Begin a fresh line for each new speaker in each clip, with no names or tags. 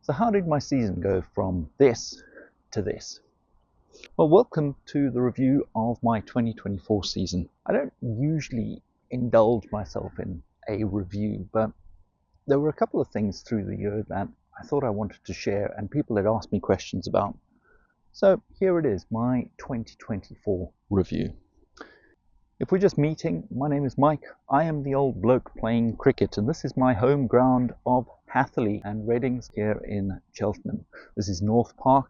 So how did my season go from this to this? Well, welcome to the review of my 2024 season. I don't usually indulge myself in a review, but there were a couple of things through the year that I thought I wanted to share and people had asked me questions about. So here it is, my 2024 review. If we're just meeting, my name is Mike. I am the old bloke playing cricket, and this is my home ground of Hatherley and Reddings here in Cheltenham. This is North Park.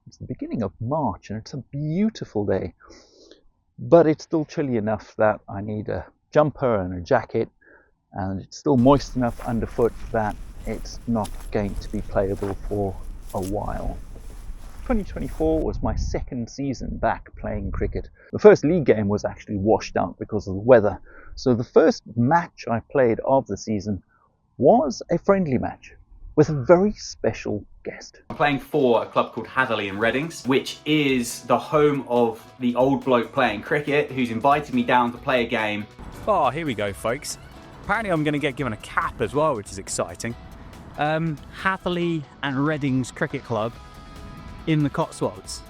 It's the beginning of March and it's a beautiful day, but it's still chilly enough that I need a jumper and a jacket, and it's still moist enough underfoot that it's not going to be playable for a while. 2024 was my second season back playing cricket. The first league game was actually washed out because of the weather. So the first match I played of the season was a friendly match with a very special guest.
I'm playing for a club called Hatherley in Reddings, which is the home of the old bloke playing cricket, who's invited me down to play a game.
Oh, here we go, folks. Apparently I'm going to get given a cap as well, which is exciting. Hatherley and Reddings Cricket Club in the Cotswolds.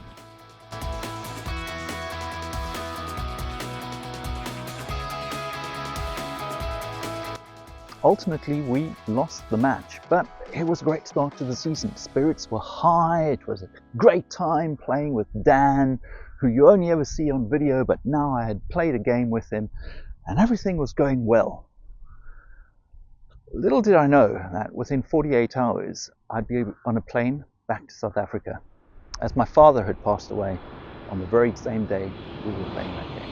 Ultimately, we lost the match, but it was a great start to the season. Spirits were high. It was a great time playing with Dan, who you only ever see on video, but now I had played a game with him and everything was going well. Little did I know that within 48 hours, I'd be on a plane back to South Africa, as my father had passed away on the very same day we were playing that game.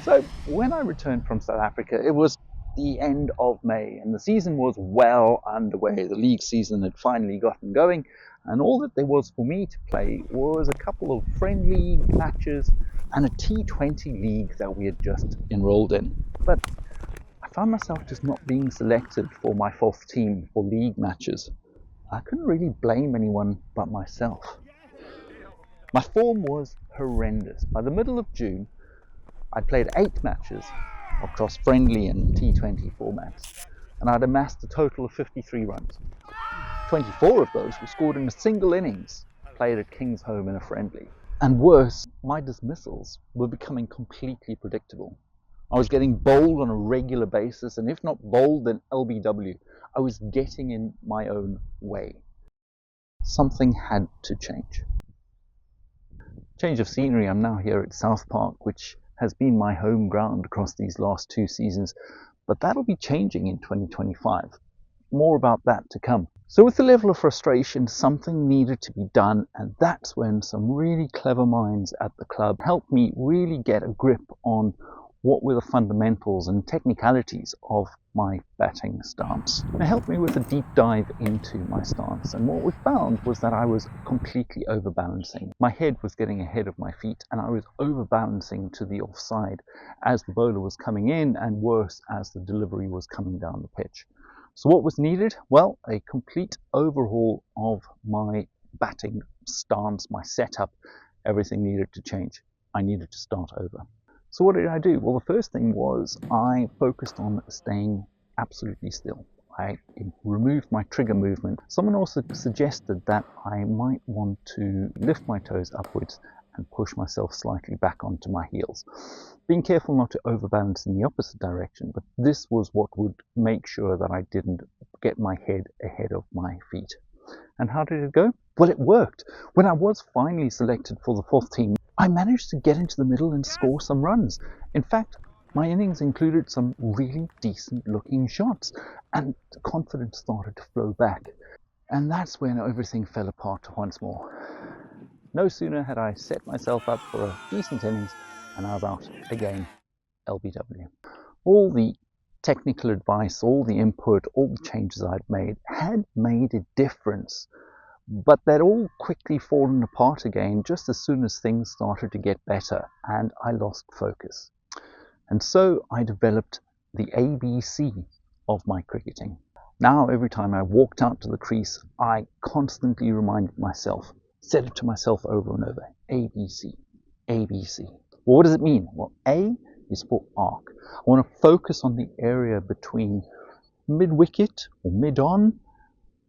So when I returned from South Africa, it was the end of May and the season was well underway. The league season had finally gotten going, and all that there was for me to play was a couple of friendly matches and a T20 league that we had just enrolled in. But I found myself just not being selected for my fourth team for league matches. I couldn't really blame anyone but myself. My form was horrendous. By the middle of June, I'd played 8 matches across friendly and T20 formats, and I'd amassed a total of 53 runs. 24 of those were scored in a single innings, played at Kingsholm in a friendly. And worse, my dismissals were becoming completely predictable. I was getting bowled on a regular basis, and if not bowled, then LBW. I was getting in my own way. Something had to change. Change of scenery, I'm now here at South Park, which has been my home ground across these last 2 seasons, but that'll be changing in 2025. More about that to come. So with the level of frustration, something needed to be done, and that's when some really clever minds at the club helped me really get a grip on what were the fundamentals and technicalities of my batting stance. It helped me with a deep dive into my stance, and what we found was that I was completely overbalancing. My head was getting ahead of my feet and I was overbalancing to the offside as the bowler was coming in, and worse as the delivery was coming down the pitch. So what was needed? Well, a complete overhaul of my batting stance, my setup. Everything needed to change. I needed to start over. So what did I do? Well, the first thing was I focused on staying absolutely still. I removed my trigger movement. Someone also suggested that I might want to lift my toes upwards and push myself slightly back onto my heels. Being careful not to overbalance in the opposite direction, but this was what would make sure that I didn't get my head ahead of my feet. And how did it go? Well, it worked. When I was finally selected for the fourth team, I managed to get into the middle and score some runs. In fact, my innings included some really decent looking shots, and the confidence started to flow back. And that's when everything fell apart once more. No sooner had I set myself up for a decent innings and I was out again, LBW. All the technical advice, all the input, all the changes I'd made had made a difference, but they'd all quickly fallen apart again just as soon as things started to get better and I lost focus. And so I developed the ABC of my cricketing. Now every time I walked out to the crease, I constantly reminded myself, said it to myself over and over, ABC, ABC. Well, what does it mean? Well, A is for arc. I want to focus on the area between mid-wicket or mid-on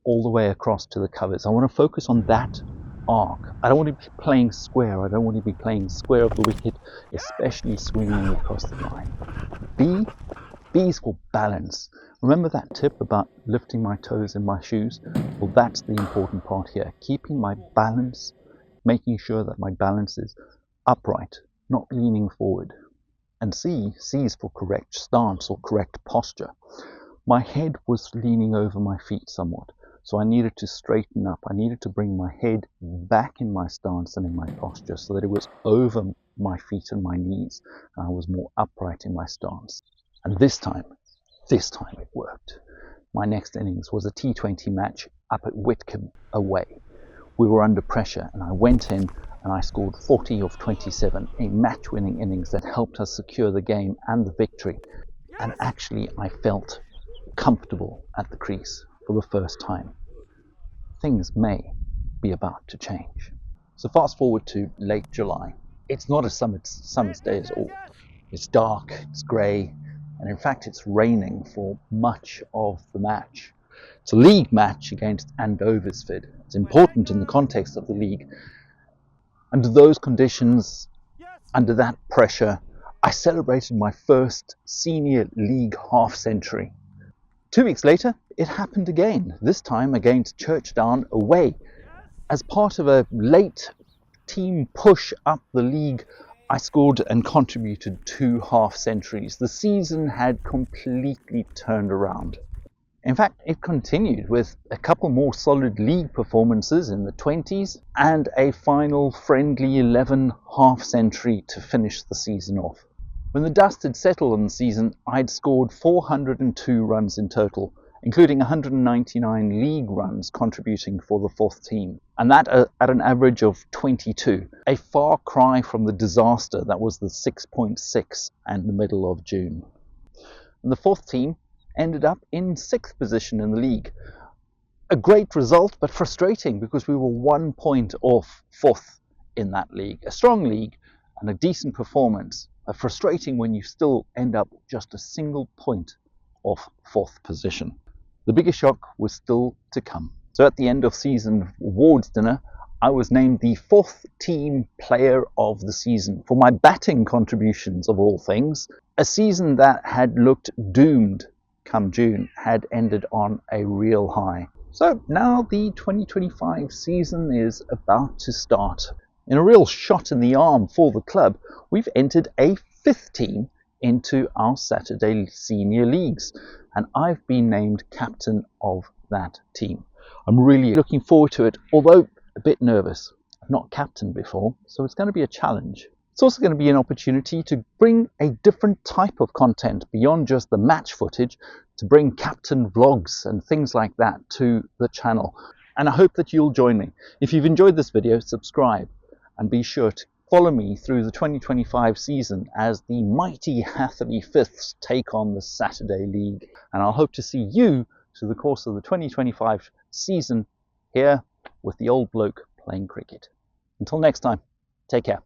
all the way across to the covers. I want to focus on that arc. I don't want to be playing square. I don't want to be playing square of the wicket, especially swinging across the line. B is for balance. Remember that tip about lifting my toes in my shoes? Well, that's the important part here. Keeping my balance, making sure that my balance is upright, not leaning forward. And C is for correct stance or correct posture. My head was leaning over my feet somewhat, so I needed to straighten up. I needed to bring my head back in my stance and in my posture so that it was over my feet and my knees, and I was more upright in my stance. And this time it worked. My next innings was a T20 match up at Whitcomb away. We were under pressure, and I went in and I scored 40 of 27, a match-winning innings that helped us secure the game and the victory. And actually, I felt comfortable at the crease for the first time. Things may be about to change. So fast forward to late July. It's not a summer's day at all. It's dark, it's grey, and in fact it's raining for much of the match. It's a league match against Andoversford. It's important in the context of the league. Under those conditions, under that pressure, I celebrated my first senior league half century. 2 weeks later, it happened again, this time against Churchdown away. As part of a late team push up the league, I scored and contributed 2 half centuries. The season had completely turned around. In fact, it continued with a couple more solid league performances in the 20s and a final friendly 11 half century to finish the season off. When the dust had settled on the season, I'd scored 402 runs in total, including 199 league runs contributing for the 4th team, and that at an average of 22, a far cry from the disaster that was the 6.6 in the middle of June. And the 4th team ended up in 6th position in the league. A great result, but frustrating because we were 1 point off 4th in that league. A strong league and a decent performance, but frustrating when you still end up just a single point off 4th position. The biggest shock was still to come. So at the end of season awards dinner, I was named the 4th team player of the season for my batting contributions of all things. A season that had looked doomed come June had ended on a real high. So now the 2025 season is about to start. In a real shot in the arm for the club, we've entered a 5th team into our Saturday senior leagues, and I've been named captain of that team. I'm really looking forward to it, although a bit nervous. I've not captained before, so it's going to be a challenge. It's also going to be an opportunity to bring a different type of content beyond just the match footage, to bring captain vlogs and things like that to the channel. And I hope that you'll join me. If you've enjoyed this video, subscribe and be sure to follow me through the 2025 season as the mighty Hatherley Fifths take on the Saturday League. And I'll hope to see you through the course of the 2025 season here with the old bloke playing cricket. Until next time, take care.